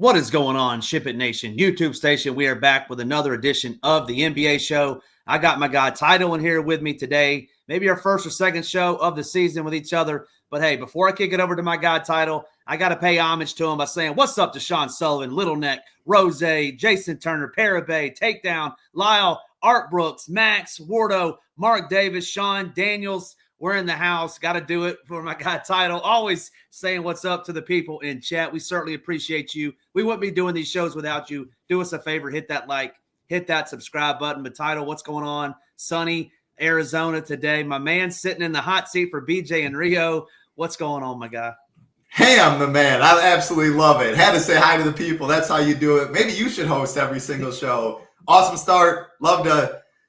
What is going on, Ship It Nation YouTube station? We are back with another edition of the NBA show. I got my guy Title in here with me today. Maybe our first or second show of the season with each other. But hey, before I kick it over to my guy Title, I got to pay homage to him by saying, what's up to Sean Sullivan, Little Neck, Rose, Jason Turner, Parabay, Takedown, Lyle, Art Brooks, Max, Wardo, Mark Davis, Sean, Daniels. We're in the house. Got to do it for my guy Title. Always saying what's up to the people in chat. We certainly appreciate you. We wouldn't be doing these shows without you. Do us a favor. Hit that like. Hit that subscribe button. But Title, what's going on? Sunny Arizona today. My man sitting in the hot seat for BJ and Rio. What's going on, my guy? Hey, I'm the man. I absolutely love it. Had to say hi to the people. That's how you do it. Maybe you should host every single show. Awesome start.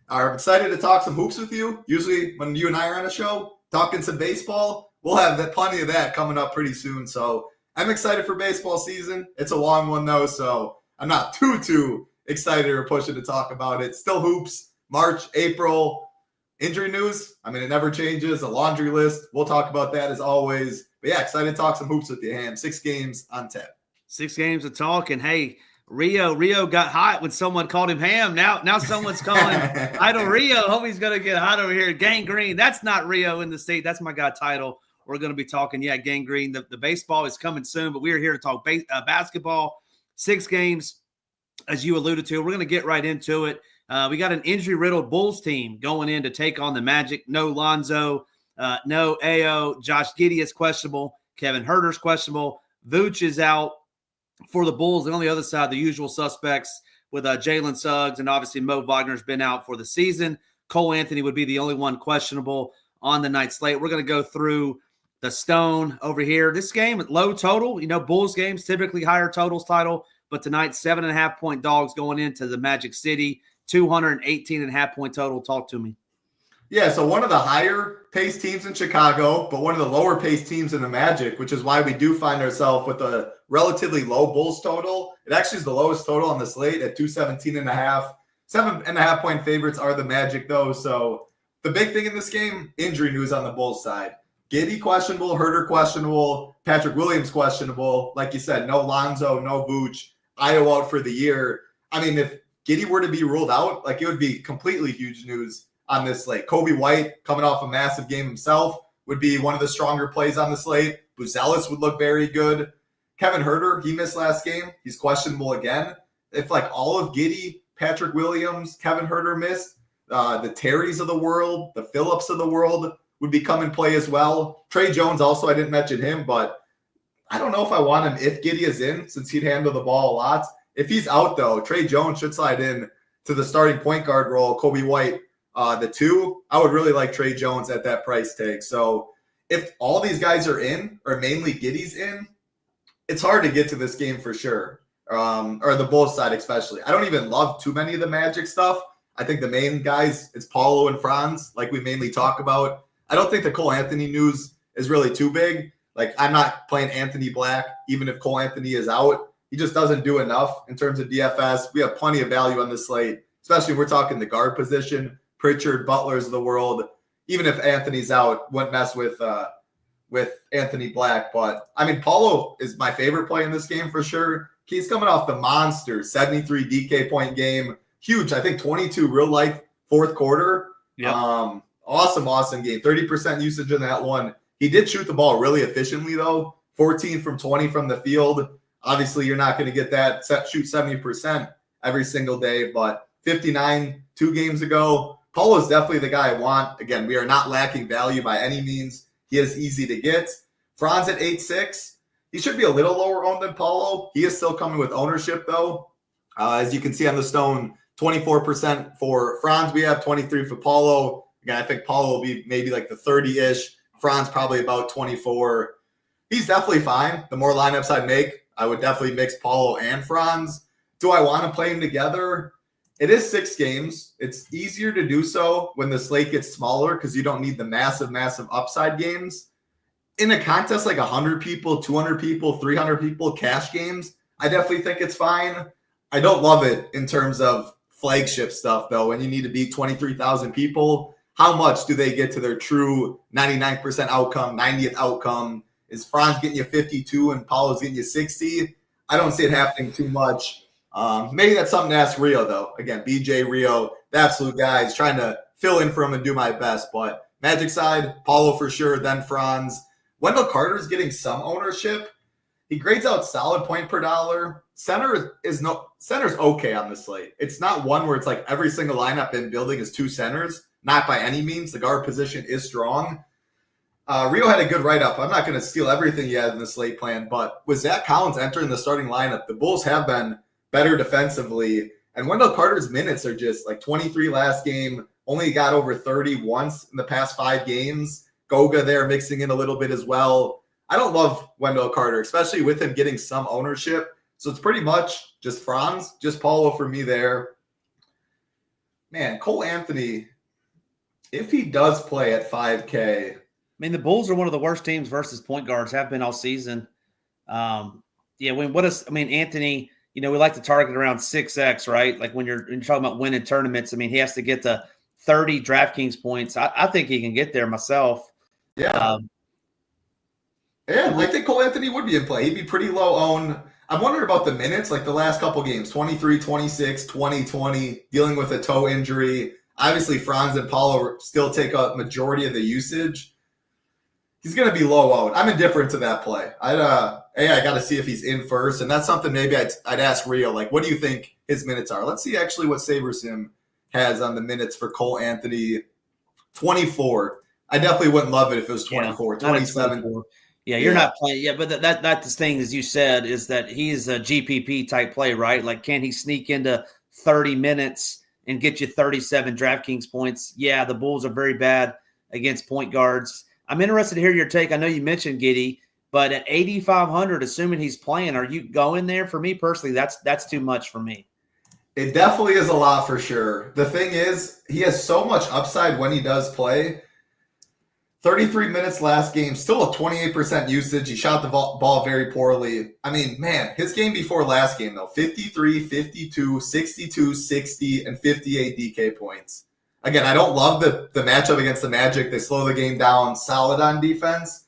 I'm excited to talk some hoops with you. Usually when you and I are on a show, talking some baseball, we'll have plenty of that coming up pretty soon. So I'm excited for baseball season. It's a long one, though, so I'm not too excited or pushing to talk about it. Still hoops, March, April, injury news. I mean, it never changes. A laundry list. We'll talk about that as always. But yeah, excited to talk some hoops with you, Ham. 6 games on tap. 6 games of talk. And hey, Rio got hot when someone called him Ham. Now someone's calling Idol Rio. Hope he's going to get hot over here. Gangrene. That's not Rio in the seat. That's my guy Title. We're going to be talking, Gangrene. The baseball is coming soon, but we are here to talk basketball. 6 games, as you alluded to. We're going to get right into it. We got an injury-riddled Bulls team going in to take on the Magic. No Lonzo, no Ayo. Josh Giddey is questionable. Kevin Huerter's questionable. Vooch is out for the Bulls. And on the other side, the usual suspects with Jalen Suggs, and obviously Mo Wagner's been out for the season. Cole Anthony would be the only one questionable on the night slate. We're going to go through the stone over here. This game, low total. Bulls games typically higher totals, Title. But tonight, 7.5-point dogs going into the Magic City. 218.5-point total. Talk to me. Yeah, so one of the higher-paced teams in Chicago, but one of the lower-paced teams in the Magic, which is why we do find ourselves with a relatively low Bulls total. It actually is the lowest total on the slate at 217.5. 7.5-point favorites are the Magic, though. So the big thing in this game, injury news on the Bulls side. Giddey questionable, Huerter questionable, Patrick Williams questionable. Like you said, no Lonzo, no Vooch, Ayo out for the year. I mean, if Giddey were to be ruled out, it would be completely huge news on this slate. Kobe White, coming off a massive game himself, would be one of the stronger plays on the slate. Buzelis would look very good. Kevin Huerter, he missed last game. He's questionable again. If all of Giddey, Patrick Williams, Kevin Huerter missed, the Terrys of the world, the Phillips of the world would be come in play as well. Trey Jones also, I didn't mention him, but I don't know if I want him if Giddey is in, since he'd handle the ball a lot. If he's out, though, Trey Jones should slide in to the starting point guard role. Kobe White, the 2. I would really like Trey Jones at that price tag. So if all these guys are in, or mainly Giddey's in, it's hard to get to this game for sure, or the Bulls side especially. I don't even love too many of the Magic stuff. I think the main guys, it's Paulo and Franz, like we mainly talk about. I don't think the Cole Anthony news is really too big. I'm not playing Anthony Black, even if Cole Anthony is out. He just doesn't do enough in terms of DFS. We have plenty of value on this slate, especially if we're talking the guard position. Pritchard, Butlers of the world. Even if Anthony's out, wouldn't mess with Anthony Black. But, I mean, Paulo is my favorite play in this game for sure. He's coming off the monster 73 DK point game. Huge, I think 22 real-life fourth quarter. Yep. Awesome game. 30% usage in that one. He did shoot the ball really efficiently, though. 14 from 20 from the field. Obviously, you're not going to get that shoot 70% every single day, but 59 2 games ago. Paulo is definitely the guy I want. Again, we are not lacking value by any means. He is easy to get. Franz at 8.6. He should be a little lower owned than Paulo. He is still coming with ownership, though. As you can see on the stone, 24% for Franz. We have 23 for Paulo. Again, I think Paulo will be maybe the 30-ish. Franz probably about 24. He's definitely fine. The more lineups I make, I would definitely mix Paulo and Franz. Do I want to play them together? It is 6 games. It's easier to do so when the slate gets smaller because you don't need the massive upside games. In a contest 100 people, 200 people, 300 people, cash games, I definitely think it's fine. I don't love it in terms of flagship stuff, though. When you need to beat 23,000 people, how much do they get to their true 99% outcome, 90th outcome? Is Franz getting you 52 and Paulo's getting you 60? I don't see it happening too much. Maybe that's something to ask Rio, though. Again, BJ, Rio, the absolute guy, is trying to fill in for him and do my best. But Magic side, Paulo for sure, then Franz. Wendell Carter's getting some ownership. He grades out solid point per dollar. Center's okay on the slate. It's not one where it's like every single lineup in building is 2 centers. Not by any means. The guard position is strong. Rio had a good write-up. I'm not going to steal everything he had in the slate plan, but with Zach Collins entering the starting lineup, the Bulls have been better defensively. And Wendell Carter's minutes are just like 23 last game, only got over 30 once in the past 5 games. Goga there mixing in a little bit as well. I don't love Wendell Carter, especially with him getting some ownership. So it's pretty much just Franz, just Paulo for me there. Man, Cole Anthony, if he does play at 5K. I mean, the Bulls are one of the worst teams versus point guards, have been all season. Anthony, we like to target around 6X, right? Like when you're talking about winning tournaments, I mean, he has to get to 30 DraftKings points. I think he can get there myself. Yeah. I think Cole Anthony would be in play. He'd be pretty low owned. I'm wondering about the minutes, like the last couple games, 23, 26, 20, 20, dealing with a toe injury. Obviously, Franz and Paulo still take a majority of the usage. He's going to be low owned. I'm indifferent to that play. I got to see if he's in first, and that's something maybe I'd ask Rio, like, what do you think his minutes are? Let's see actually what SaberSim has on the minutes for Cole Anthony. 24. I definitely wouldn't love it if it was 24, 27. 24. Yeah, you're not playing. Yeah, but that's the thing, as you said, is that he is a GPP type play, right? Like, can he sneak into 30 minutes and get you 37 DraftKings points? Yeah, the Bulls are very bad against point guards. I'm interested to hear your take. I know you mentioned Giddey, but at 8,500, assuming he's playing, are you going there? For me personally, that's too much for me. It definitely is a lot for sure. The thing is, he has so much upside when he does play. 33 minutes last game, still a 28% usage. He shot the ball very poorly. I mean, man, his game before last game, though, 53, 52, 62, 60, and 58 DK points. Again, I don't love the matchup against the Magic. They slow the game down, solid on defense.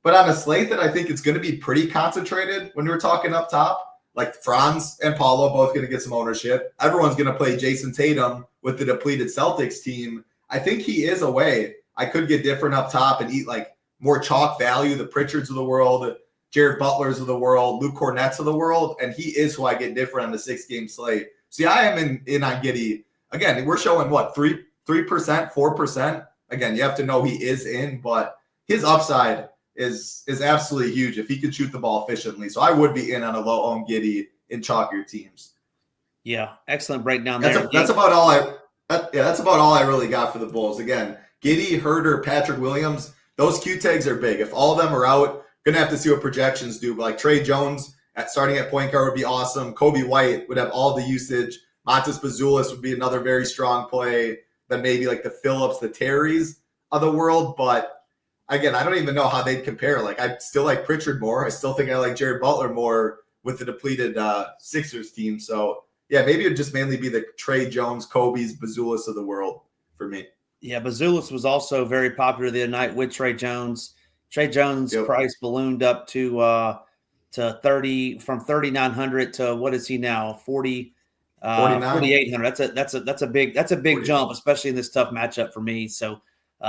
But on a slate that I think it's going to be pretty concentrated when we're talking up top, like Franz and Paulo both going to get some ownership. Everyone's going to play Jason Tatum with the depleted Celtics team. I think he is a way I could get different up top and eat like more chalk value, the Pritchards of the world, Jared Butlers of the world, Luke Cornett's of the world, and he is who I get different on the 6-game slate. See, I am in on Giddey. Again, we're showing what, 3%, 4%? Again, you have to know he is in, but his upside is absolutely huge if he could shoot the ball efficiently. So I would be in on a low-owned Giddey in chalkier teams. Yeah, excellent breakdown there. That's about all I really got for the Bulls. Again, Giddey, Herter, Patrick Williams, those Q tags are big. If all of them are out, going to have to see what projections do. But like Trey Jones starting at point guard would be awesome. Kobe White would have all the usage. Montes Bazulis would be another very strong play. Then maybe like the Phillips, the Terrys of the world. But again, I don't even know how they'd compare. Like, I still like Pritchard more. I still think I like Jared Butler more with the depleted Sixers team. So yeah, maybe it'd just mainly be the Trey Jones, Kobe's, Bazulis of the world for me. Yeah, Bazulis was also very popular the other night with Trey Jones. Trey Jones' price ballooned up to 30 from 3,900 to what is he now? 4,800. That's a big jump, especially in this tough matchup for me. So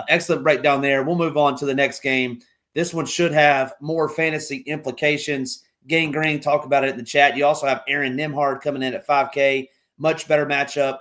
excellent breakdown there. We'll move on to the next game. This one should have more fantasy implications. Gang Green, talk about it in the chat. You also have Aaron Nimhard coming in at 5K. Much better matchup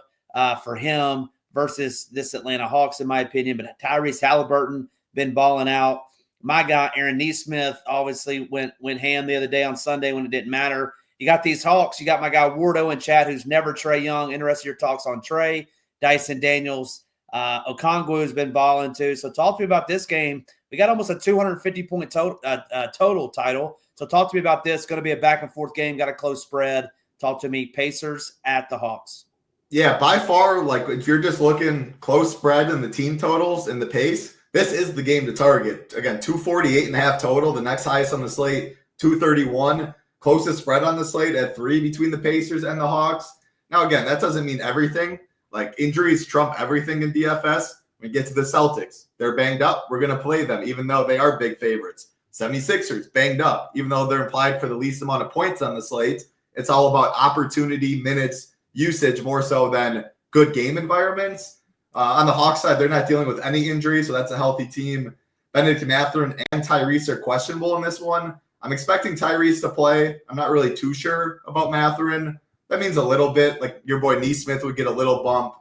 for him versus this Atlanta Hawks, in my opinion. But Tyrese Halliburton been balling out. My guy, Aaron Nesmith, obviously went ham the other day on Sunday when it didn't matter. You got these Hawks. You got my guy Wardo in chat, who's never Trey Young. Interested in your talks on Trey. Dyson Daniels. Okongwu has been balling too. So talk to me about this game. We got almost a 250-point total title. So talk to me about this. Going to be a back-and-forth game. Got a close spread. Talk to me. Pacers at the Hawks. Yeah, by far, like if you're just looking close spread in the team totals and the pace, this is the game to target. Again, 248.5 total. The next highest on the slate, 231. Closest spread on the slate at 3 between the Pacers and the Hawks. Now, again, that doesn't mean everything. Like, injuries trump everything in DFS. When we get to the Celtics, they're banged up. We're going to play them, even though they are big favorites. 76ers banged up, even though they're implied for the least amount of points on the slate. It's all about opportunity, minutes, usage more so than good game environments. On the Hawks side, they're not dealing with any injuries, so that's a healthy team. Benedict Mathurin and Tyrese are questionable in this one. I'm expecting Tyrese to play. I'm not really too sure about Mathurin. That means a little bit. Like your boy Neesmith would get a little bump.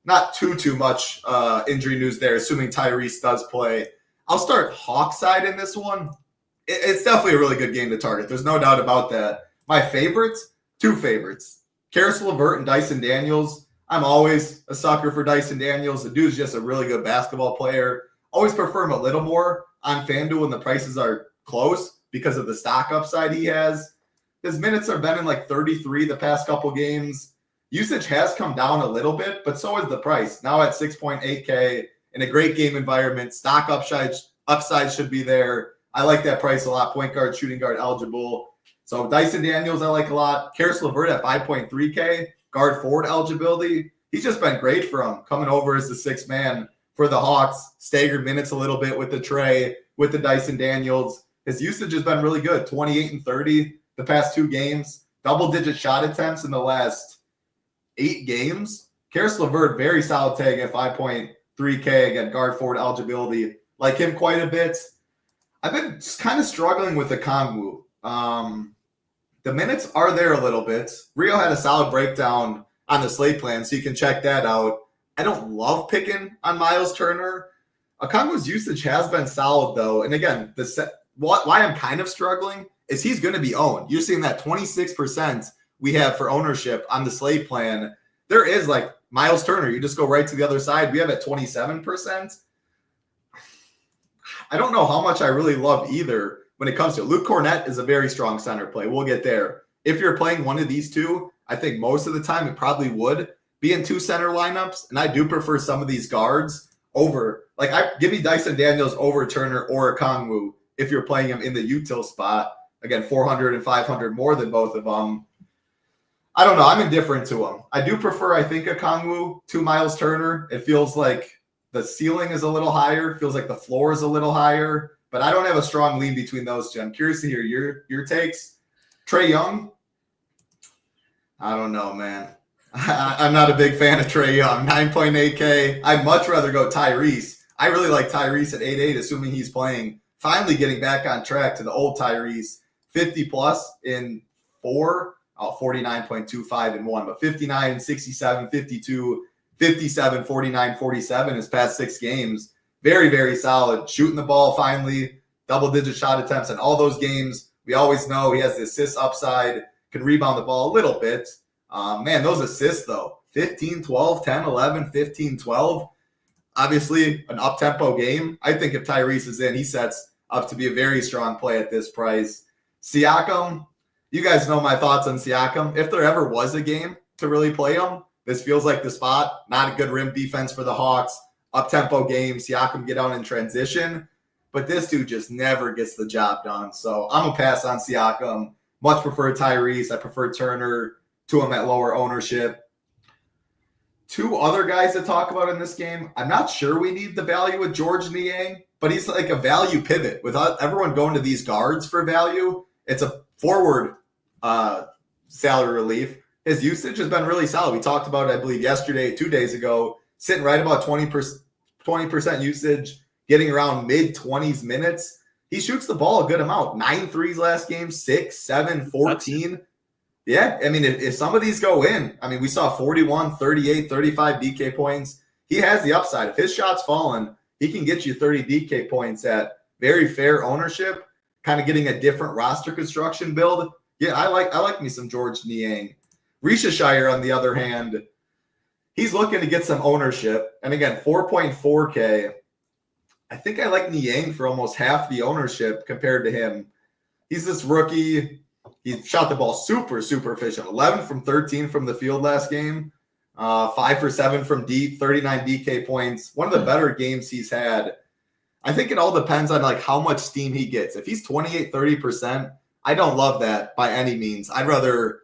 Not too much injury news there, assuming Tyrese does play. I'll start Hawks side in this one. It's definitely a really good game to target. There's no doubt about that. My favorites, two favorites. Karis LeVert and Dyson Daniels. I'm always a sucker for Dyson Daniels. The dude's just a really good basketball player. Always prefer him a little more on FanDuel when the prices are close because of the stock upside he has. His minutes have been in like 33 the past couple games. Usage has come down a little bit, but so has the price. Now at 6.8K in a great game environment. Stock upside should be there. I like that price a lot. Point guard, shooting guard eligible. So Dyson Daniels I like a lot. Karis LeVert at 5.3K. Guard forward eligibility. He's just been great for him, coming over as the sixth man for the Hawks. Staggered minutes a little bit with the Trey, with the Dyson Daniels. His usage has been really good, 28 and 30 the past 2 games. Double-digit shot attempts in the last 8 games. Karis LeVert, very solid tag at 5.3K. Again, guard forward eligibility. Like him quite a bit. I've been just kind of struggling with the Kongwu. The minutes are there a little bit. Rio had a solid breakdown on the slate plan, so you can check that out. I don't love picking on Miles Turner. Okongwu's usage has been solid, though. And again, why I'm kind of struggling is he's going to be owned. You're seeing that 26% we have for ownership on the slate plan. There is like Miles Turner. You just go right to the other side. We have at 27%. I don't know how much I really love either. When it comes to Luke Cornett is a very strong center play. We'll get there. If you're playing one of these two, I think most of the time it probably would be in 2 center lineups. And I do prefer some of these guards over, give me Dyson Daniels over Turner or Okongwu if you're playing him in the util spot. Again, 400 and 500 more than both of them. I don't know. I'm indifferent to him. I do prefer, I think, Okongwu to Miles Turner. It feels like the ceiling is a little higher. It feels like the floor is a little higher. But I don't have a strong lean between those two. I'm curious to hear your takes. Trae Young, I don't know, man. I'm not a big fan of Trae Young. 9.8K. I'd much rather go Tyrese. I really like Tyrese at 8.8, assuming he's playing. Finally getting back on track to the old Tyrese. 50-plus in 4. 49.25 in 1. But 59, 67, 52, 57, 49, 47 his past 6 games. Very, very solid. Shooting the ball finally, double-digit shot attempts in all those games. We always know he has the assist upside, can rebound the ball a little bit. Man, those assists, though, 15, 12, 10, 11, 15, 12. Obviously, an up-tempo game. I think if Tyrese is in, he sets up to be a very strong play at this price. Siakam, you guys know my thoughts on Siakam. If there ever was a game to really play him, this feels like the spot. Not a good rim defense for the Hawks. Up-tempo game, Siakam get out in transition. But this dude just never gets the job done. So I'm going to pass on Siakam. Much prefer Tyrese. I prefer Turner to him at lower ownership. 2 other guys to talk about in this game. I'm not sure we need the value with George Niang, but he's like a value pivot. Without everyone going to these guards for value, it's a forward salary relief. His usage has been really solid. We talked about it, I believe, yesterday, 2 days ago. Sitting right about 20% usage, getting around mid-20s minutes. He shoots the ball a good amount. 9 threes last game, 6, 7, 14. Yeah, I mean, if some of these go in, I mean, we saw 41, 38, 35 DK points. He has the upside. If his shot's falling, he can get you 30 DK points at very fair ownership, kind of getting a different roster construction build. Yeah, I like me some George Niang. Risha Shire, on the other hand, he's looking to get some ownership. And again, 4.4K. I think I like Niang for almost half the ownership compared to him. He's this rookie. He shot the ball super, super efficient. 11 from 13 from the field last game. 5 for 7 from deep, 39 DK points. One of the better games he's had. I think it all depends on like how much steam he gets. If he's 28, 30%, I don't love that by any means. I'd rather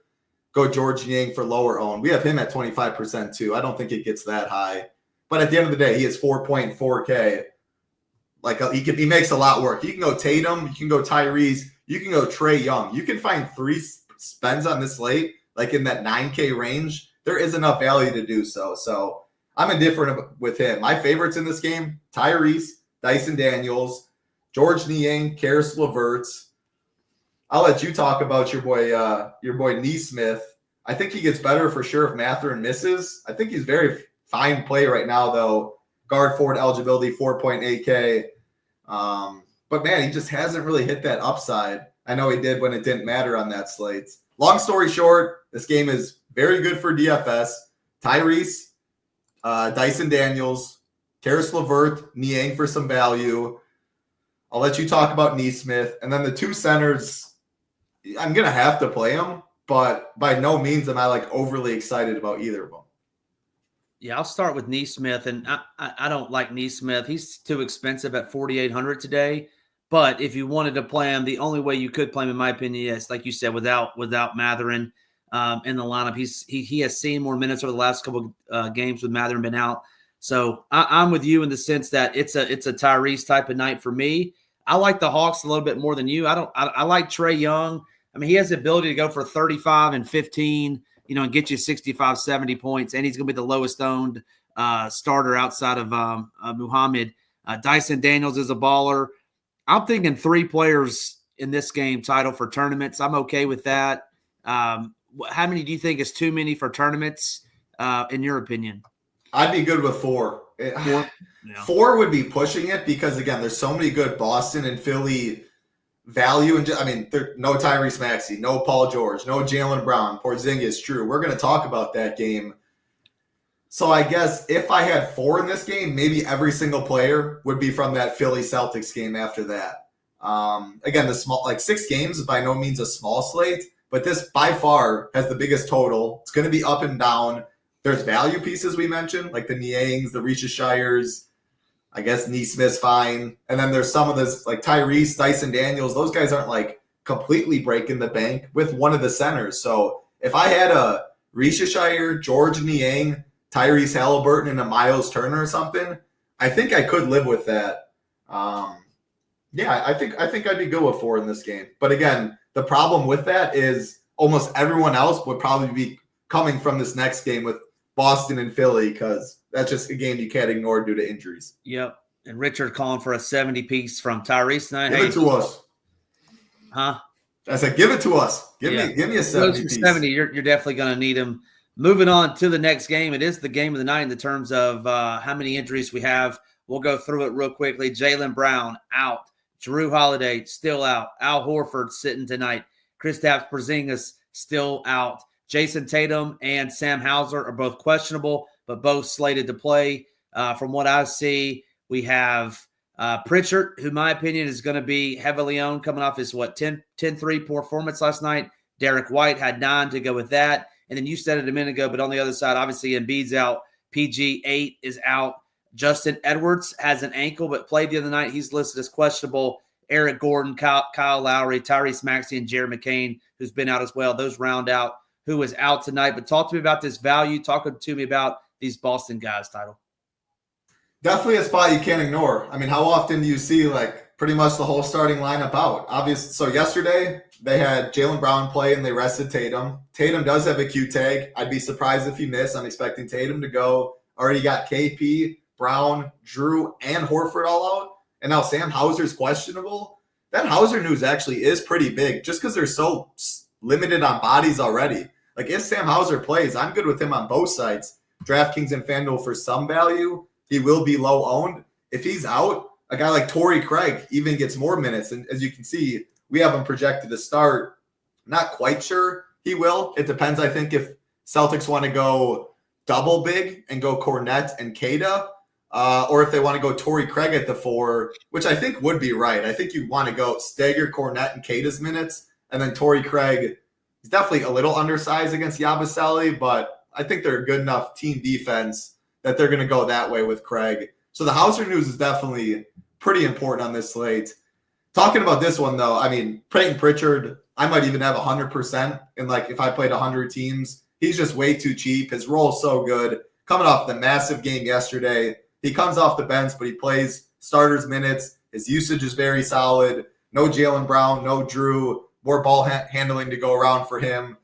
go George Niang for lower own. We have him at 25% too. I don't think it gets that high. But at the end of the day, he is 4.4K. like he makes a lot work. You can go Tatum, you can go Tyrese, you can go Trae Young. You can find 3 spends on this slate, like in that 9K range. There is enough value to do so. So I'm indifferent with him. My favorites in this game: Tyrese, Dyson Daniels, George Niang, Karis LeVert. I'll let you talk about your boy Nesmith. I think he gets better for sure if Mathurin misses. I think he's very fine play right now, though. Guard forward eligibility, 4.8K. But, man, he just hasn't really hit that upside. I know he did when it didn't matter on that slate. Long story short, this game is very good for DFS. Tyrese, Dyson Daniels, Karis LeVert, Niang for some value. I'll let you talk about Nesmith. And then the 2 centers, I'm going to have to play them, but by no means am I like overly excited about either of them. Yeah, I'll start with Nesmith, and I don't like Nesmith. He's too expensive at $4,800 today. But if you wanted to play him, the only way you could play him, in my opinion, is like you said, without Mathurin in the lineup. He has seen more minutes over the last couple games with Mathurin been out. So I'm with you in the sense that it's a Tyrese type of night for me. I like the Hawks a little bit more than you. I like Trae Young. I mean, he has the ability to go for 35 and 15, and get you 65, 70 points, and he's going to be the lowest owned starter outside of Muhammad. Dyson Daniels is a baller. I'm thinking 3 players in this game title for tournaments. I'm okay with that. How many do you think is too many for tournaments, in your opinion? I'd be good with 4. 4? Yeah. 4 would be pushing it because, again, there's so many good Boston and Philly value. And no Tyrese Maxey, no Paul George, no Jaylen Brown, Porzingis, True. We're going to talk about that game. So I guess if I had 4 in this game, maybe every single player would be from that Philly Celtics game after that. Again, the small, 6 games is by no means a small slate, but this by far has the biggest total. It's going to be up and down. There's value pieces we mentioned, like the Niangs, the Risha Shires. I guess Nesmith's fine. And then there's some of this, like Tyrese, Dyson Daniels. Those guys aren't completely breaking the bank with one of the centers. So if I had a Risha Shire, George Niang, Tyrese Halliburton, and a Miles Turner or something, I think I could live with that. Yeah, I think I'd be good with 4 in this game. But again, the problem with that is almost everyone else would probably be coming from this next game with Boston and Philly, because that's just a game you can't ignore due to injuries. Yep. And Richard calling for a 70 piece from Tyrese tonight. Give it to us. Huh? I said, give it to us. Give me a 70 piece. 70, you're definitely going to need him. Moving on to the next game. It is the game of the night in the terms of how many injuries we have. We'll go through it real quickly. Jaylen Brown out. Jrue Holiday still out. Al Horford sitting tonight. Kristaps Porzingis still out. Jason Tatum and Sam Hauser are both questionable, but both slated to play. From what I see, we have Pritchard, who in my opinion is going to be heavily owned, coming off his 10-3 performance last night. Derek White had 9 to go with that. And then you said it a minute ago, but on the other side, obviously Embiid's out. PG8 is out. Justin Edwards has an ankle, but played the other night. He's listed as questionable. Eric Gordon, Kyle Lowry, Tyrese Maxey, and Jared McCain, who's been out as well. Those round out who is out tonight. But talk to me about this value. Talk to me about these Boston guys, Title. Definitely a spot you can't ignore. I mean, how often do you see pretty much the whole starting lineup out? Obviously, so yesterday they had Jaylen Brown play and they rested Tatum. Tatum does have a Q tag. I'd be surprised if he missed. I'm expecting Tatum to go. Already got KP, Brown, Jrue, and Horford all out. And now Sam Hauser's questionable. That Hauser news actually is pretty big just because they're so limited on bodies already. If Sam Hauser plays, I'm good with him on both sides. DraftKings and FanDuel for some value. He will be low owned. If he's out, a guy like Torrey Craig even gets more minutes. And as you can see, we have him projected to start. Not quite sure he will. It depends, I think, if Celtics want to go double big and go Cornette and Queta, or if they want to go Torrey Craig at the 4, which I think would be right. I think you want to go stagger Cornette and Queta's minutes, and then Torrey Craig. He's definitely a little undersized against Yabusele, but I think they're a good enough team defense that they're going to go that way with Craig. So the Hauser news is definitely pretty important on this slate. Talking about this one, though, I mean, Peyton Pritchard, I might even have 100% in if I played 100 teams. He's just way too cheap. His role is so good. Coming off the massive game yesterday, he comes off the bench, but he plays starters minutes. His usage is very solid. No Jaylen Brown, no Drew, more ball handling to go around for him.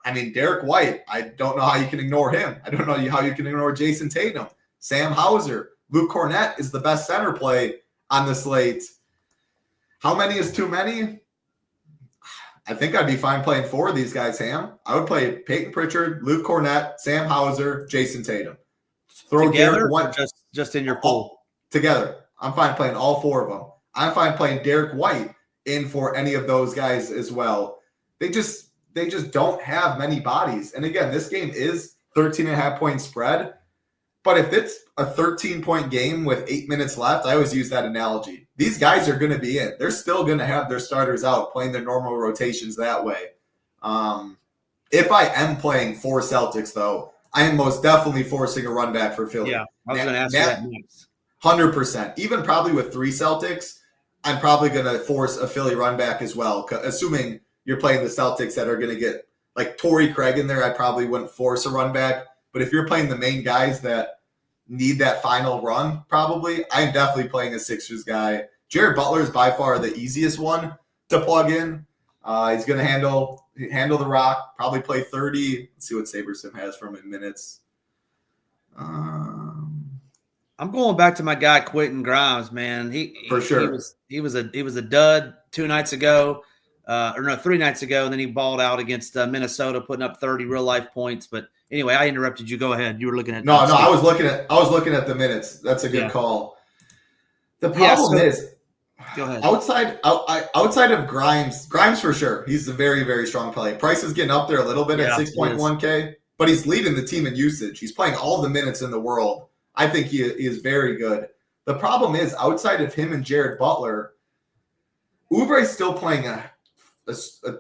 I mean, Derek White, I don't know how you can ignore him. I don't know how you can ignore Jason Tatum. Sam Hauser. Luke Cornett is the best center play on the slate. How many is too many? I think I'd be fine playing 4 of these guys, Ham. I would play Peyton Pritchard, Luke Cornett, Sam Hauser, Jason Tatum. Throw Together, Derek White just in your pool together. I'm fine playing all 4 of them. I'm fine playing Derek White in for any of those guys as well. They just don't have many bodies. And again, this game is 13.5 point spread. But if it's a 13-point game with 8 minutes left, I always use that analogy. These guys are going to be in. They're still going to have their starters out playing their normal rotations that way. If I am playing 4 Celtics, though, I am most definitely forcing a run back for Philly. Yeah, I was going to ask you that next. 100%. Even probably with 3 Celtics, I'm probably going to force a Philly run back as well, assuming you're playing the Celtics that are going to get like Torrey Craig in there. I probably wouldn't force a run back. But if you're playing the main guys that need that final run, probably, I'm definitely playing a Sixers guy. Jared Butler is by far the easiest one to plug in. He's going to handle the rock, probably play 30. Let's see what Sabersim has for him in minutes. I'm going back to my guy Quentin Grimes, man. For sure. He was a dud 2 nights ago, 3 nights ago, and then he balled out against Minnesota, putting up 30 real life points. But anyway, I interrupted you. Go ahead. You were looking at no. I was looking at the minutes. That's a good call. The problem is, go ahead. Outside of Grimes for sure. He's a very, very strong play. Price is getting up there a little bit at 6.1K, but he's leading the team in usage. He's playing all the minutes in the world. I think he is very good. The problem is, outside of him and Jared Butler, Oubre's still playing a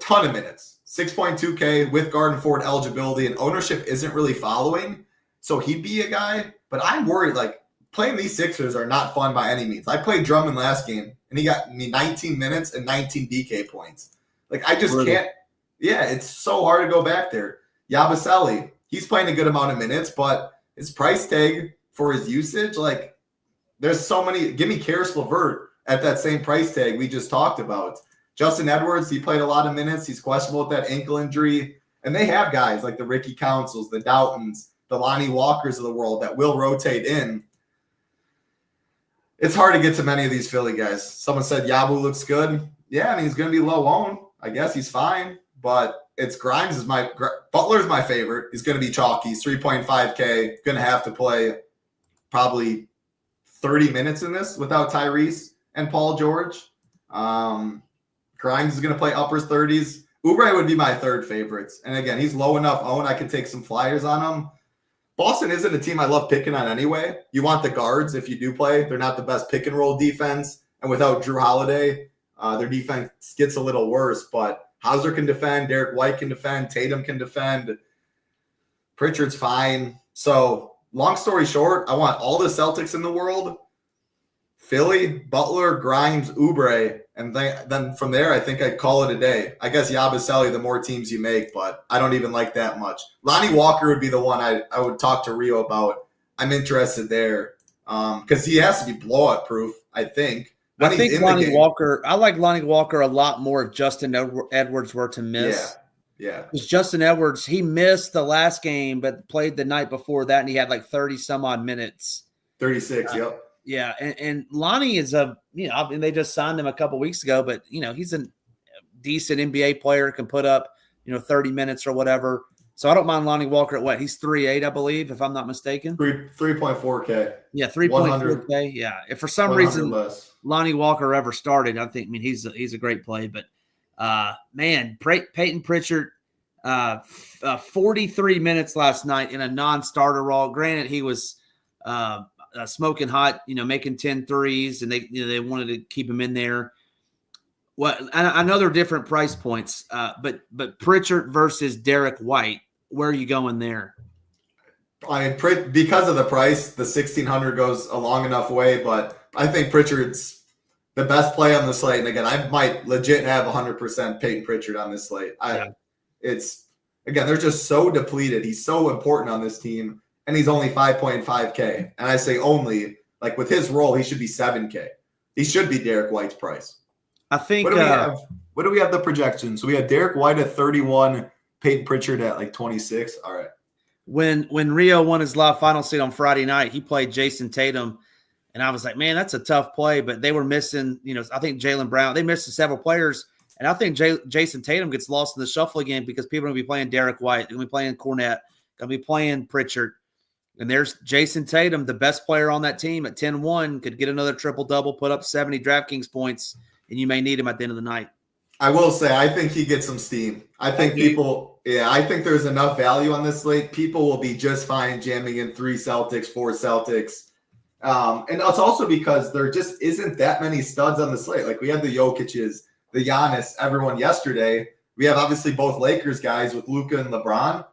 ton of minutes. 6.2K with guard and forward eligibility, and ownership isn't really following. So he'd be a guy, but I'm worried, like, playing these Sixers are not fun by any means. I played Drummond last game, and he got me 19 minutes and 19 DK points. Like, I just can't. Yeah, it's so hard to go back there. Yabusele, he's playing a good amount of minutes, but his price tag for his usage, like, there's so many. Give me Karis LeVert at that same price tag we just talked about. Justin Edwards, he played a lot of minutes. He's questionable with that ankle injury. And they have guys like the Ricky Councils, the Doughtons, the Lonnie Walkers of the world that will rotate in. It's hard to get to many of these Philly guys. Someone said Yabu looks good. Yeah, I mean, he's going to be low owned. I guess he's fine. But it's Grimes Butler's my favorite. He's going to be chalky. He's 3.5K. Going to have to play probably 30 minutes in this without Tyrese and Paul George. Grimes is going to play uppers 30s. Oubre would be my third favorites. And again, he's low enough owned. I can take some flyers on him. Boston isn't a team I love picking on anyway. You want the guards if you do play. They're not the best pick and roll defense. And without Drew Holiday, their defense gets a little worse. But Hauser can defend. Derek White can defend. Tatum can defend. Pritchard's fine. So long story short, I want all the Celtics in the world. Philly, Butler, Grimes, Oubre, and then from there, I think I'd call it a day. I guess Yabusele, the more teams you make, but I don't even like that much. Lonnie Walker would be the one I would talk to Rio about. I'm interested there because he has to be blowout proof, I think. I think Lonnie Walker – I like Lonnie Walker a lot more if Justin Edwards were to miss. Yeah. Because Justin Edwards, he missed the last game but played the night before that, and he had like 30-some-odd minutes. 36, yep. Yeah, and Lonnie is I mean, they just signed him a couple weeks ago, but, he's a decent NBA player, can put up, 30 minutes or whatever. So I don't mind Lonnie Walker at what? He's 3.8, I believe, if I'm not mistaken. 3.4K. Yeah, 3.4K. Yeah. If for some reason Lonnie Walker ever started, I think, he's a great play. But, man, Peyton Pritchard, 43 minutes last night in a non-starter role. Granted, he was smoking hot, making 10 threes, and they wanted to keep him in there. I know they're different price points, but Pritchard versus Derek White, where are you going there? I mean, because of the price, the 1,600 goes a long enough way, but I think Pritchard's the best play on the slate. And again, I might legit have 100% Peyton Pritchard on this slate. They're just so depleted. He's so important on this team. And he's only 5.5K. And I say only Like with his role, he should be 7K. He should be Derek White's price. I think. What do we have? What do we have the projection? So we had Derek White at 31, Peyton Pritchard at like 26. All right. When Rio won his live final seed on Friday night, he played Jason Tatum, and I was like, man, that's a tough play. But they were missing, I think Jaylen Brown. They missed several players, and I think Jason Tatum gets lost in the shuffle again because people are going to be playing Derek White, they're going to be playing Cornette, going to be playing Pritchard. And there's Jason Tatum, the best player on that team at 10-1, could get another triple-double, put up 70 DraftKings points, and you may need him at the end of the night. I will say, I think he gets some steam. I think I think there's enough value on this slate. People will be just fine jamming in 3 Celtics, 4 Celtics. And it's also because there just isn't that many studs on the slate. Like we had the Jokic's, the Giannis, everyone yesterday. We have obviously both Lakers guys with Luka and LeBron.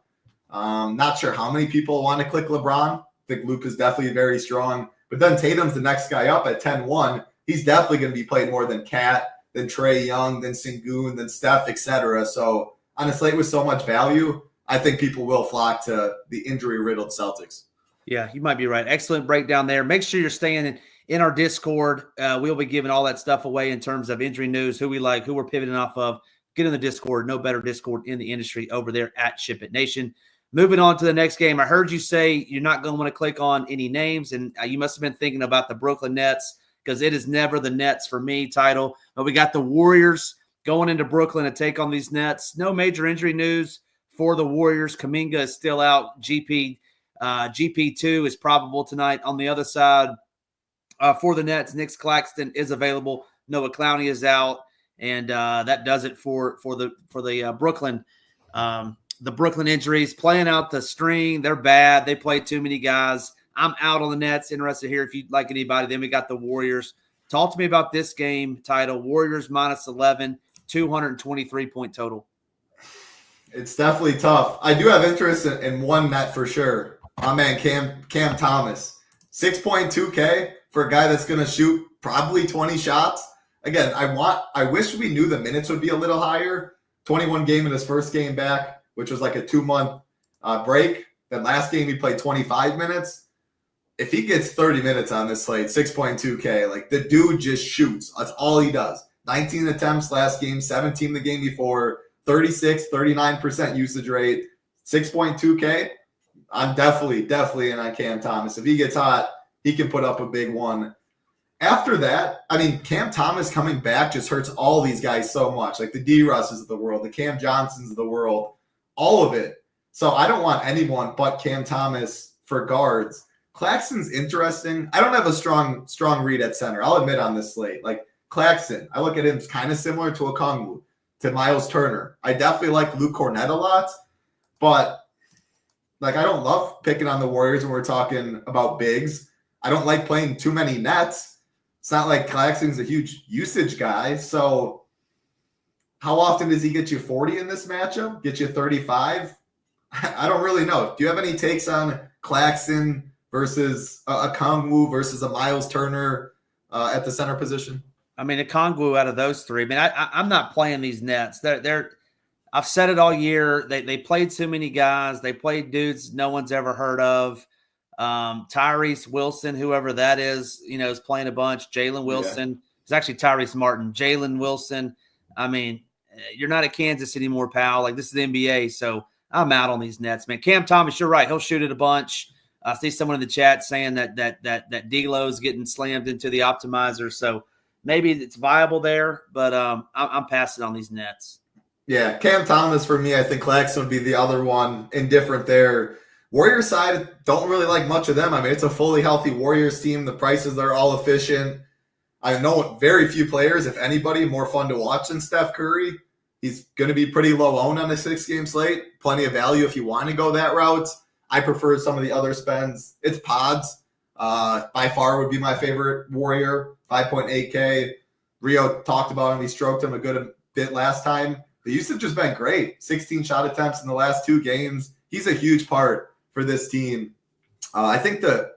Not sure how many people want to click LeBron. I think Luka's definitely very strong. But then Tatum's the next guy up at 10-1. He's definitely going to be played more than Kat, than Trae Young, than Sengun, than Steph, etc. So on a slate with so much value, I think people will flock to the injury-riddled Celtics. Yeah, you might be right. Excellent breakdown there. Make sure you're staying in our Discord. We'll be giving all that stuff away in terms of injury news, who we like, who we're pivoting off of. Get in the Discord. No better Discord in the industry over there at SHIPIT Nation. Moving on to the next game. I heard you say you're not going to want to click on any names, and you must have been thinking about the Brooklyn Nets because it is never the Nets for me title. But we got the Warriors going into Brooklyn to take on these Nets. No major injury news for the Warriors. Kuminga is still out. GP2 is probable tonight. On the other side, for the Nets, Nick Claxton is available. Noah Clowney is out, and that does it for the Brooklyn. The Brooklyn injuries playing out the string. They're bad. They play too many guys. I'm out on the Nets. Interested here if you'd like anybody. Then we got the Warriors. Talk to me about this game title. Warriors -11, 223-point total. It's definitely tough. I do have interest in one net for sure. My man Cam Thomas. 6.2K for a guy that's going to shoot probably 20 shots. Again, I wish we knew the minutes would be a little higher. 21 game in his first game back, which was like a 2-month break. Then last game he played 25 minutes. If he gets 30 minutes on this slate, 6.2K, like the dude just shoots. That's all he does. 19 attempts last game, 17 the game before, 39% usage rate, 6.2K. I'm definitely in on Cam Thomas. If he gets hot, he can put up a big one. After that, I mean, Cam Thomas coming back just hurts all these guys so much. Like the D-Russes of the world, the Cam Johnsons of the world, all of it. So I don't want anyone but Cam Thomas for guards. Claxton's interesting. I don't have a strong read at center. I'll admit on this slate. Like Claxton, I look at him as kind of similar to Okongwu, to Miles Turner. I definitely like Luke Cornett a lot, but like I don't love picking on the Warriors when we're talking about bigs. I don't like playing too many nets. It's not like Claxton's a huge usage guy. So how often does he get you 40 in this matchup? Get you 35? I don't really know. Do you have any takes on Claxton versus a Okongwu versus a Miles Turner at the center position? I mean, Okongwu out of those three. I mean, I'm not playing these Nets. I've said it all year. They played too many guys. They played dudes no one's ever heard of. Tyrese Wilson, whoever that is playing a bunch. Jalen Wilson. Yeah. It's actually Tyrese Martin. Jalen Wilson. I mean, you're not at Kansas anymore, pal. Like, this is the NBA, so I'm out on these Nets, man. Cam Thomas, you're right. He'll shoot it a bunch. I see someone in the chat saying that D'Lo's getting slammed into the optimizer, so maybe it's viable there, but I'm passing on these Nets. Yeah, Cam Thomas for me. I think Claxton would be the other one. Indifferent there. Warriors side, don't really like much of them. I mean, it's a fully healthy Warriors team. The prices are all efficient. I know very few players, if anybody, more fun to watch than Steph Curry. He's going to be pretty low owned on a 6-game slate. Plenty of value if you want to go that route. I prefer some of the other spends. It's Pods. By far would be my favorite Warrior. 5.8K. Rio talked about him. We stroked him a good bit last time. The usage has been great. 16 shot attempts in the last 2 games. He's a huge part for this team. I think the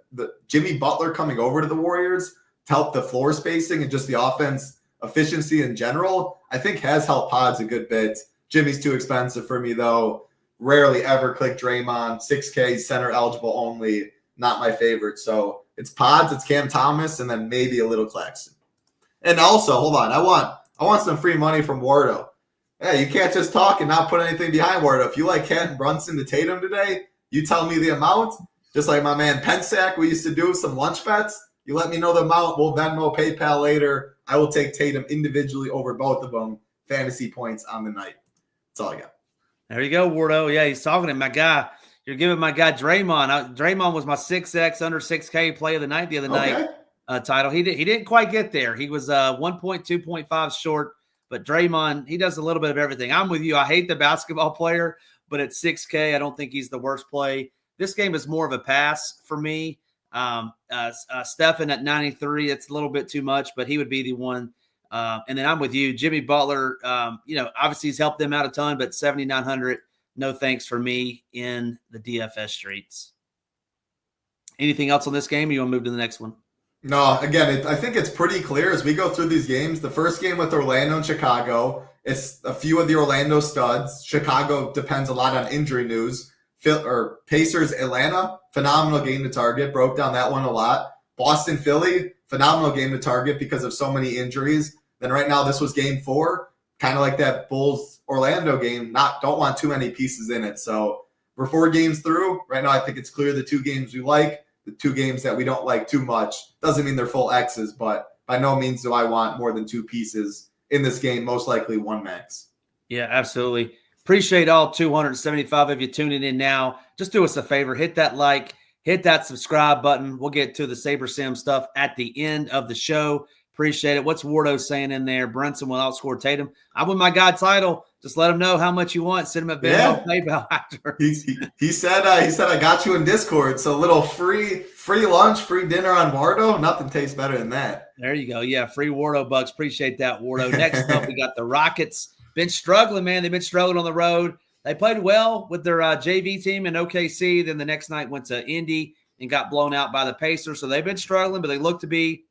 Jimmy Butler coming over to the Warriors to help the floor spacing and just the offense efficiency in general, I think has helped Pods a good bit. Jimmy's too expensive for me, though. Rarely ever click Draymond. 6K, center eligible only. Not my favorite. So It's Pods, it's Cam Thomas, and then maybe a little Claxton. And also, hold on, I want some free money from Wardo. Yeah, you can't just talk and not put anything behind Wardo. If you like Kenton Brunson to Tatum today, you tell me the amount. Just like my man Pensac, we used to do some lunch bets. You let me know the amount. We'll Venmo, PayPal later. I will take Tatum individually over both of them. Fantasy points on the night. That's all I got. There you go, Wardo. Yeah, he's talking to my guy. You're giving my guy Draymond. Draymond was my 6X under 6K play of the night the other night title. He didn't quite get there. He was 1.2.5 short, but Draymond, he does a little bit of everything. I'm with you. I hate the basketball player, but at 6K, I don't think he's the worst play. This game is more of a pass for me. Stephen at 93, it's a little bit too much, but he would be the one. And then I'm with you. Jimmy Butler, obviously he's helped them out a ton, but 7,900, no thanks for me in the DFS streets. Anything else on this game, or you want to move to the next one? No, again, I think it's pretty clear as we go through these games. The first game with Orlando and Chicago, it's a few of the Orlando studs. Chicago depends a lot on injury news. Pacers, Atlanta, phenomenal game to target. Broke down that one a lot. Boston, Philly, phenomenal game to target because of so many injuries. Then right now, this was game 4, kind of like that Bulls-Orlando game. Don't want too many pieces in it. So we're 4 games through. Right now, I think it's clear the 2 games we like, the 2 games that we don't like too much. Doesn't mean they're full X's, but by no means do I want more than 2 pieces in this game, most likely 1 max. Yeah, absolutely. Appreciate all 275 of you tuning in now. Just do us a favor. Hit that like, hit that subscribe button. We'll get to the Saber Sim stuff at the end of the show. Appreciate it. What's Wardo saying in there? Brunson will outscore Tatum. I win my guy title. Just let him know how much you want. Send him a Venmo PayPal after. He said I got you in Discord. So a little free lunch, free dinner on Wardo. Nothing tastes better than that. There you go. Yeah, free Wardo bucks. Appreciate that, Wardo. Next up, we got the Rockets. Been struggling, man. They've been struggling on the road. They played well with their JV team in OKC. Then the next night went to Indy and got blown out by the Pacers. So they've been struggling, but they look to be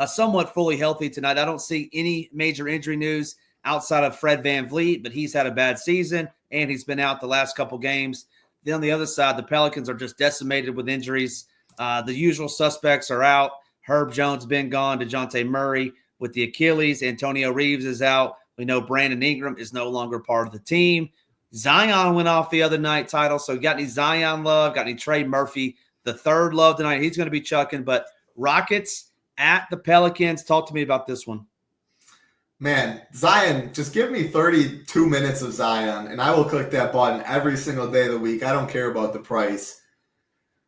somewhat fully healthy tonight. I don't see any major injury news outside of Fred VanVleet, but he's had a bad season, and he's been out the last couple games. Then on the other side, the Pelicans are just decimated with injuries. The usual suspects are out. Herb Jones been gone. DeJounte Murray with the Achilles. Antonio Reeves is out. We know Brandon Ingram is no longer part of the team. Zion went off the other night title. So got any Zion love? Got any Trey Murphy? The third love tonight. He's going to be chucking. But Rockets at the Pelicans. Talk to me about this one. Man, Zion, just give me 32 minutes of Zion, and I will click that button every single day of the week. I don't care about the price.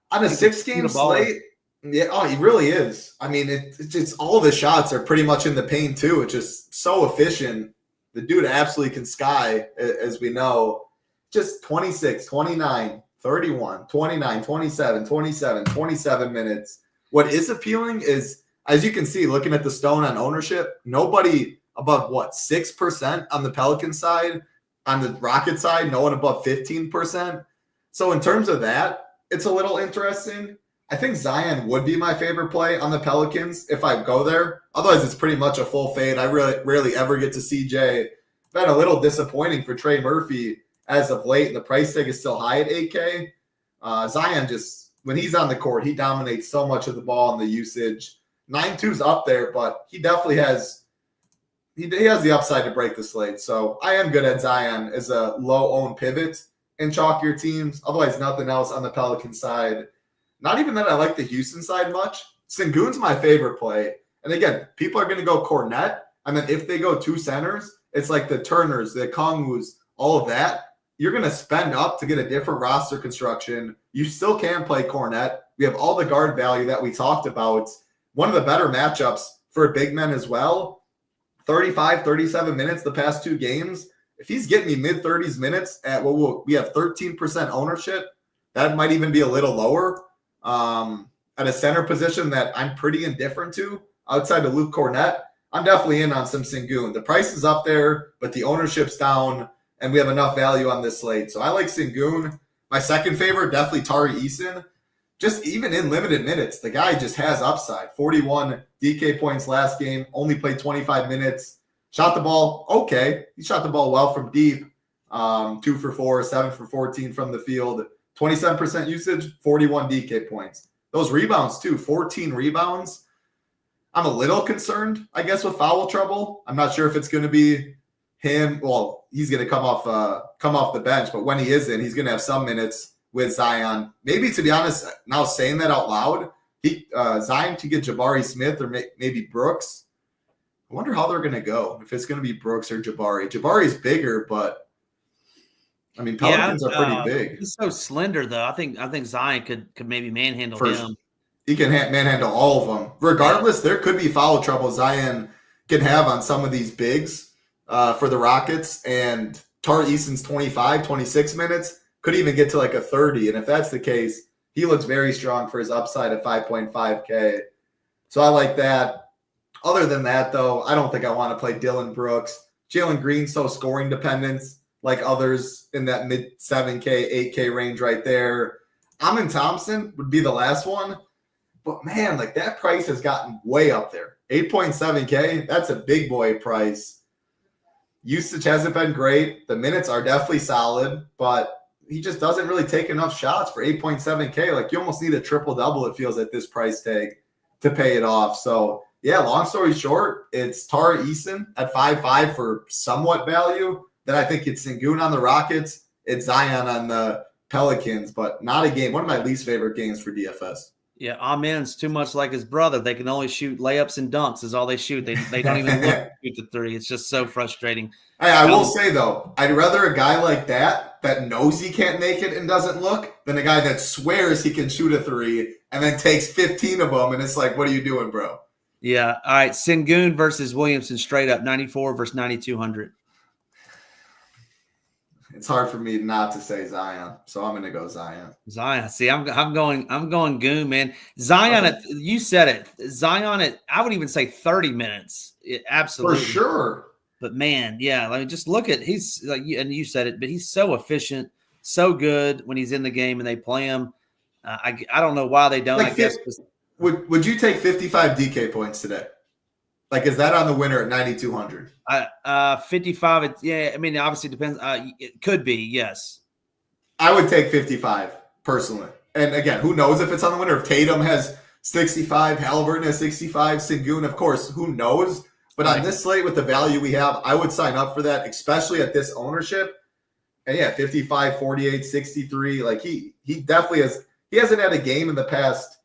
On a 6-game slate, he really is. I mean, it's all the shots are pretty much in the paint, too. It's just so efficient. The dude absolutely can sky, as we know. Just 26, 29, 31, 29, 27, 27, 27 minutes. What is appealing is, as you can see, looking at the stone on ownership, nobody above 6% on the Pelican side. On the Rocket side, no one above 15%. So in terms of that, it's a little interesting. I think Zion would be my favorite play on the Pelicans if I go there. Otherwise, it's pretty much a full fade. I rarely ever get to CJ. Been a little disappointing for Trey Murphy as of late. The price tag is still high at 8K. Zion just, when he's on the court, he dominates so much of the ball and the usage. 9-2's up there, but he definitely has the upside to break the slate. So I am good at Zion as a low-owned pivot in chalkier teams. Otherwise, nothing else on the Pelican side. Not even that I like the Houston side much. Sengun's my favorite play. And again, people are going to go Cornet. And then if they go 2 centers, it's like the Turners, the Kongus, all of that. You're going to spend up to get a different roster construction. You still can play Cornet. We have all the guard value that we talked about. One of the better matchups for big men as well. 35, 37 minutes the past 2 games. If he's getting me mid-30s minutes at we have 13% ownership, that might even be a little lower. At a center position that I'm pretty indifferent to outside of Luke Cornet, I'm definitely in on some Sengun. The price is up there, but the ownership's down, and we have enough value on this slate. So I like Sengun. My second favorite, definitely Tari Eason. Just even in limited minutes, the guy just has upside. 41 DK points last game, only played 25 minutes. Shot the ball okay. He shot the ball well from deep. 2 for 4, 7 for 14 from the field. 27% usage, 41 DK points. those rebounds too, 14 rebounds. I'm a little concerned, I guess, with foul trouble. I'm not sure if it's going to be him. Well, he's going to come off the bench, but when he is in, he's going to have some minutes with Zion. Maybe, to be honest, now saying that out loud, Zion could get Jabari Smith or maybe Brooks. I wonder how they're going to go, if it's going to be Brooks or Jabari. Jabari is bigger, but I mean, Pelicans are pretty big. He's so slender, though. I think Zion could maybe manhandle him. He can manhandle all of them. Regardless, there could be foul trouble Zion can have on some of these bigs for the Rockets. And Tari Eason's 25, 26 minutes, could even get to like a 30. And if that's the case, he looks very strong for his upside at 5.5K. So I like that. Other than that, though, I don't think I want to play Dylan Brooks. Jalen Green, so scoring dependent, like others in that mid 7K, 8K range right there. Amin Thompson would be the last one. But, man, like that price has gotten way up there. 8.7K, that's a big boy price. Usage hasn't been great. The minutes are definitely solid, but he just doesn't really take enough shots for 8.7K. Like, you almost need a triple-double, it feels, at this price tag to pay it off. So, yeah, long story short, it's Tari Eason at 5.5 for somewhat value. Then I think it's Sengun on the Rockets. It's Zion on the Pelicans, but not a game. One of my least favorite games for DFS. Yeah, Amin's too much like his brother. They can only shoot layups and dunks is all they shoot. They don't even look to shoot the three. It's just so frustrating. Hey, I will say, though, I'd rather a guy like that knows he can't make it and doesn't look than a guy that swears he can shoot a three and then takes 15 of them, and it's like, what are you doing, bro? Yeah, all right, Sengun versus Williamson straight up, 94 versus 9,200. It's hard for me not to say Zion, so I'm going to go Zion. Zion. See, I'm going Goon, man. Zion, you said it. Zion I would even say 30 minutes. Absolutely. For sure. But, man, yeah, I mean, just look at he's like, and you said it, but he's so efficient, so good when he's in the game and they play him. I don't know why they don't. Like, I guess would you take 55 DK points today? Like, is that on the winner at 9,200? 55. Yeah, I mean, obviously it depends. It could be, yes. I would take 55 personally. And again, who knows if it's on the winner? If Tatum has 65, Halliburton has 65, Sengun, of course, who knows? But on this slate with the value we have, I would sign up for that, especially at this ownership. And yeah, 55, 48, 63. Like he definitely has. He hasn't had a game in the past.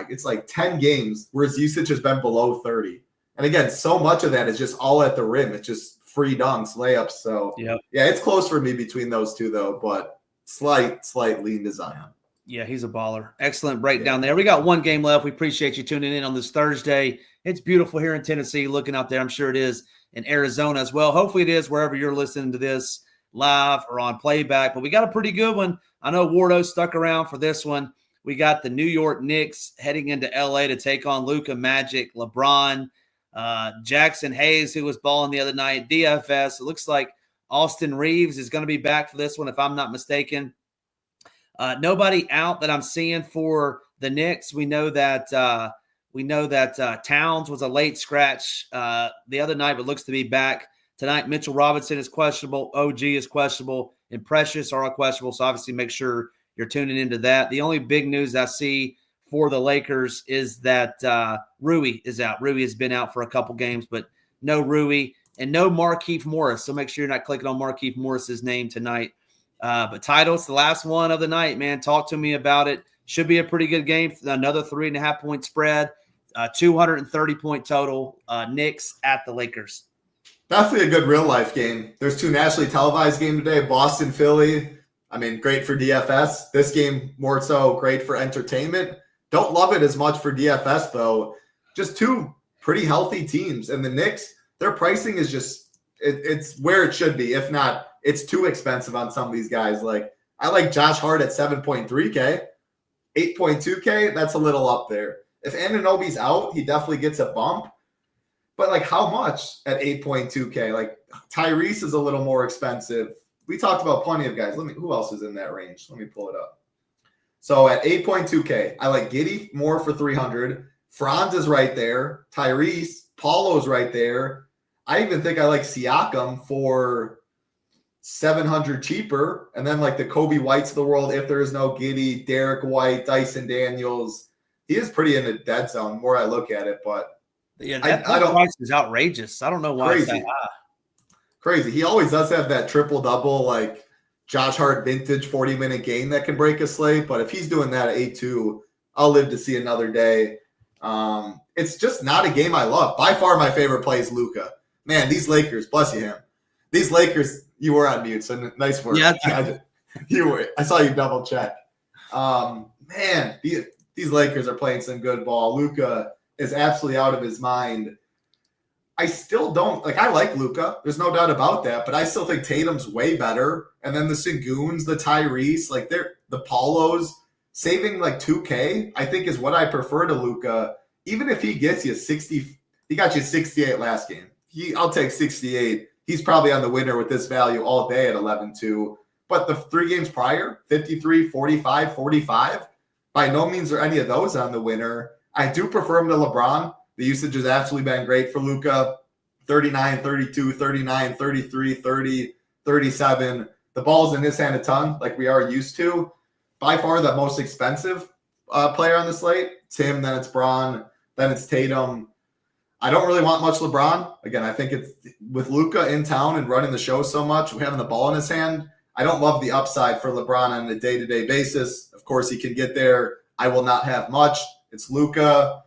It's like 10 games where his usage has been below 30. And again, so much of that is just all at the rim. It's just free dunks, layups. So yeah, it's close for me between those two though, but slight lean to Zion. Yeah, he's a baller. Excellent breakdown there. We got one game left. We appreciate you tuning in on this Thursday. It's beautiful here in Tennessee, looking out there. I'm sure it is in Arizona as well. Hopefully it is wherever you're listening to this live or on playback. But we got a pretty good one. I know Wardo stuck around for this one. We got the New York Knicks heading into LA to take on Luka, Magic, LeBron, Jackson Hayes, who was balling the other night, DFS. It looks like Austin Reeves is going to be back for this one, if I'm not mistaken. Nobody out that I'm seeing for the Knicks. We know that Towns was a late scratch the other night, but looks to be back tonight. Mitchell Robinson is questionable. OG is questionable. And Precious are all questionable. So obviously make sure you're tuning into that. The only big news I see for the Lakers is that Rui is out. Rui has been out for a couple games, but no Rui and no Markieff Morris. So make sure you're not clicking on Markieff Morris's name tonight. But Title, it's the last one of the night, man. Talk to me about it. Should be a pretty good game. Another 3.5 point spread, 230 point total. Knicks at the Lakers. Definitely a good real life game. There's two nationally televised games today. Boston, Philly. I mean, great for DFS. This game more so great for entertainment. Don't love it as much for DFS though. Just two pretty healthy teams. And the Knicks, their pricing is just it's where it should be. If not, it's too expensive on some of these guys. Like I like Josh Hart at 7.3K, 8.2K. That's a little up there. If Anunoby's out, he definitely gets a bump. But like how much at 8.2K? Like Tyrese is a little more expensive. We talked about plenty of guys. Who else is in that range? Let me pull it up. So at 8.2K, I like Giddey more for 300. Franz is right there. Tyrese, Paulo's right there. I even think I like Siakam for 700 cheaper. And then like the Kobe Whites of the world, if there is no Giddey, Derek White, Dyson Daniels, he is pretty in the dead zone the more I look at it. But yeah, that price is outrageous. I don't know why it's that high. Crazy. He always does have that triple-double, like Josh Hart vintage 40-minute game that can break a slate. But if he's doing that at 8-2, I'll live to see another day. It's just not a game I love. By far my favorite play is Luka. Man, these Lakers, bless you him. These Lakers, you were on mute, so nice work. Yeah. I saw you double check. Man, these Lakers are playing some good ball. Luka is absolutely out of his mind. I still don't – like, I like Luka. There's no doubt about that. But I still think Tatum's way better. And then the Senguns, the Tyrese, like the Paulos, saving like 2K, I think is what I prefer to Luka. Even if he gets you 60 – he got you 68 last game. I'll take 68. He's probably on the winner with this value all day at 11-2. But the 3 games prior, 53, 45, 45, by no means are any of those on the winner. I do prefer him to LeBron. The usage has absolutely been great for Luka. 39, 32, 39, 33, 30, 37. The ball's in his hand a ton, like we are used to. By far the most expensive player on the slate. It's him, then it's Bron, then it's Tatum. I don't really want much LeBron. Again, I think it's with Luka in town and running the show so much, having the ball in his hand, I don't love the upside for LeBron on a day-to-day basis. Of course, he can get there. I will not have much. It's Luka.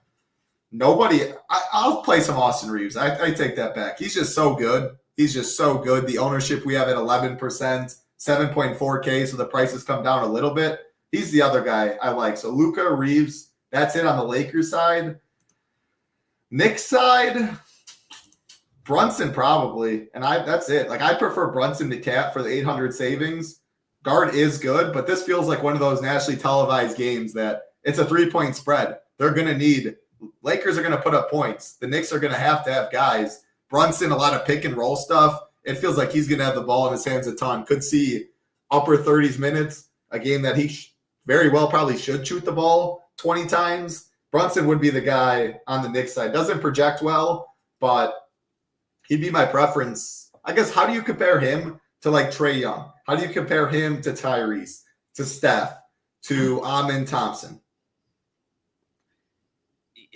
Nobody – I'll play some Austin Reeves. I take that back. He's just so good. He's just so good. The ownership we have at 11%, 7.4K, so the prices come down a little bit. He's the other guy I like. So Luka, Reeves, that's it on the Lakers side. Knicks side, Brunson probably, and that's it. Like I prefer Brunson to Cat for the 800 savings. Guard is good, but this feels like one of those nationally televised games that it's a 3-point spread. They're going to need – Lakers are going to put up points. The Knicks are going to have guys. Brunson, a lot of pick and roll stuff. It feels like he's going to have the ball in his hands a ton. Could see upper 30s minutes, a game that he very well probably should shoot the ball 20 times. Brunson would be the guy on the Knicks side. Doesn't project well, but he'd be my preference. I guess, how do you compare him to like Trae Young? How do you compare him to Tyrese, to Steph, to Amin Thompson?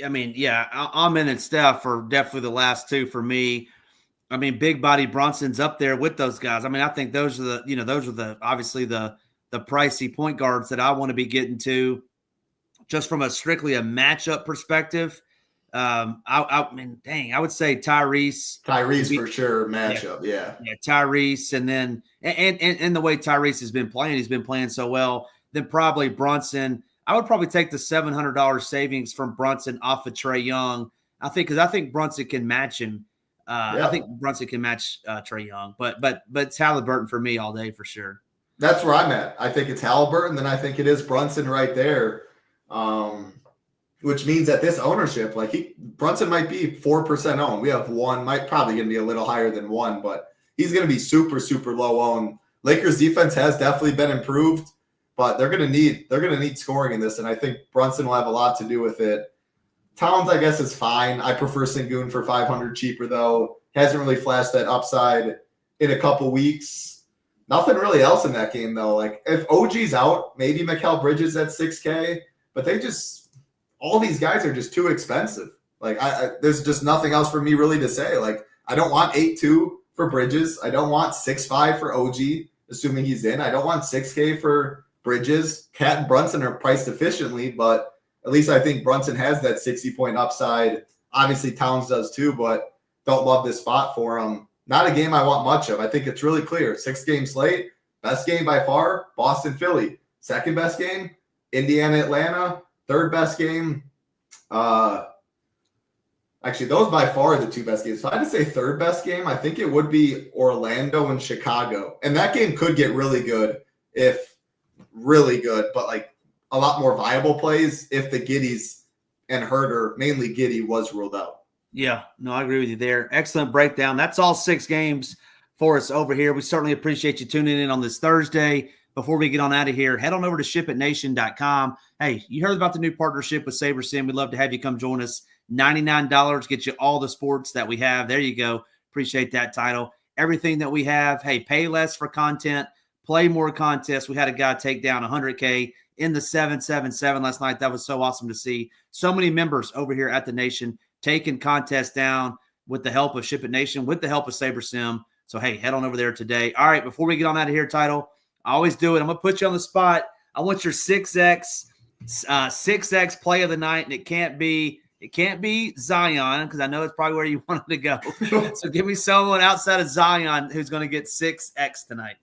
I mean, yeah, Amin and Steph are definitely the last two for me. I mean, big body Brunson's up there with those guys. I mean, I think those are the obviously the pricey point guards that I want to be getting to. Just from strictly a matchup perspective, I mean, dang, I would say Tyrese. Tyrese for sure, matchup, yeah. Tyrese, and then and the way Tyrese has been playing, he's been playing so well. Then probably Brunson. I would probably take the $700 savings from Brunson off of Trae Young. Because I think Brunson can match him. I think Brunson can match Trae Young, but it's Halliburton for me all day for sure. That's where I'm at. I think it's Halliburton, then I think it is Brunson right there. Which means that this ownership, like Brunson might be 4% owned. We have one, probably going to be a little higher than one, but he's going to be super, super low owned. Lakers defense has definitely been improved, but they're going to need scoring in this, and I think Brunson will have a lot to do with it. Towns, I guess, is fine. I prefer Sengun for 500 cheaper though. Hasn't really flashed that upside in a couple weeks. Nothing really else in that game though. Like if OG's out, maybe Mikal Bridges at 6K. But all these guys are just too expensive. Like there's just nothing else for me really to say. Like I don't want 8-2 for Bridges. I don't want 6-5 for OG, assuming he's in. I don't want 6K for Bridges. Cat and Brunson are priced efficiently, but at least I think Brunson has that 60-point upside. Obviously Towns does too, but don't love this spot for him. Not a game I want much of. I think it's really clear. 6-game slate. Best game by far, Boston, Philly. Second best game, Indiana, Atlanta. Third best game. Actually, those by far are the two best games. So I had to say third best game. I think it would be Orlando and Chicago. And that game could get really good, but like a lot more viable plays if the Giddies and Herter, mainly Giddey, was ruled out. Yeah, no, I agree with you there. Excellent breakdown. That's all 6 games for us over here. We certainly appreciate you tuning in on this Thursday. Before we get on out of here, head on over to SHIPITNation.com. Hey, you heard about the new partnership with SaberSim. We'd love to have you come join us. $99 gets you all the sports that we have. There you go. Appreciate that title. everything that we have. Hey, pay less for content, play more contests. We had a guy take down 100K in the 777 last night. That was so awesome to see. So many members over here at the Nation taking contests down with the help of SHIPIT Nation, with the help of SaberSim. So, hey, head on over there today. All right, before we get on out of here, Title, I always do it. I'm going to put you on the spot. I want your 6X play of the night, and it can't be Zion, because I know it's probably where you wanted to go. So give me someone outside of Zion who's going to get 6X tonight.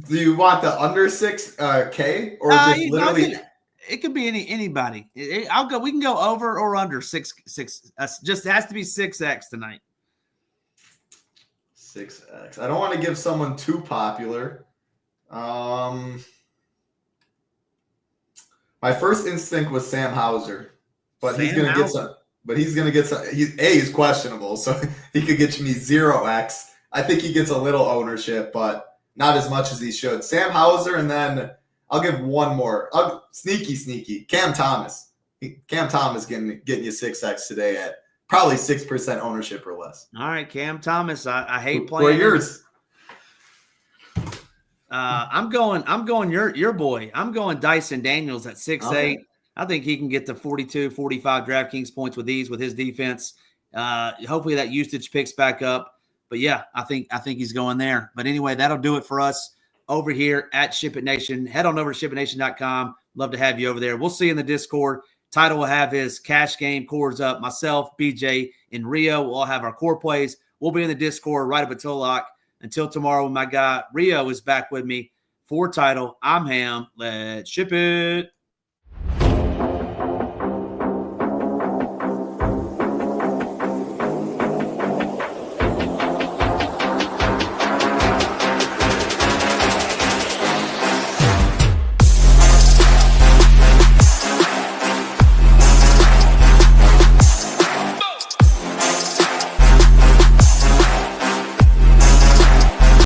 Do you want the under 6K or just literally? It could be anybody. I'll go. We can go over or under 6. Just has to be 6X tonight. 6X. I don't want to give someone too popular. My first instinct was Sam Hauser, but he's gonna get some. But he's gonna get some. He's questionable, so he could get me 0X. I think he gets a little ownership, but not as much as he should. Sam Hauser, and then I'll give one more. Sneaky. Cam Thomas. Cam Thomas getting you 6X today at probably 6% ownership or less. All right, Cam Thomas. I hate playing. Where yours? I'm going your boy. I'm going Dyson Daniels at 6'8". Okay. I think he can get to 42, 45 DraftKings points with ease with his defense. Hopefully that usage picks back up. But yeah, I think he's going there. But anyway, that'll do it for us over here at SHIPIT Nation. Head on over to SHIPITNation.com. Love to have you over there. We'll see you in the Discord. Title will have his cash game cores up. Myself, BJ, and Rio will all have our core plays. We'll be in the Discord right up until lock. Until tomorrow when my guy Rio is back with me for Title, I'm Ham. Let's ship it.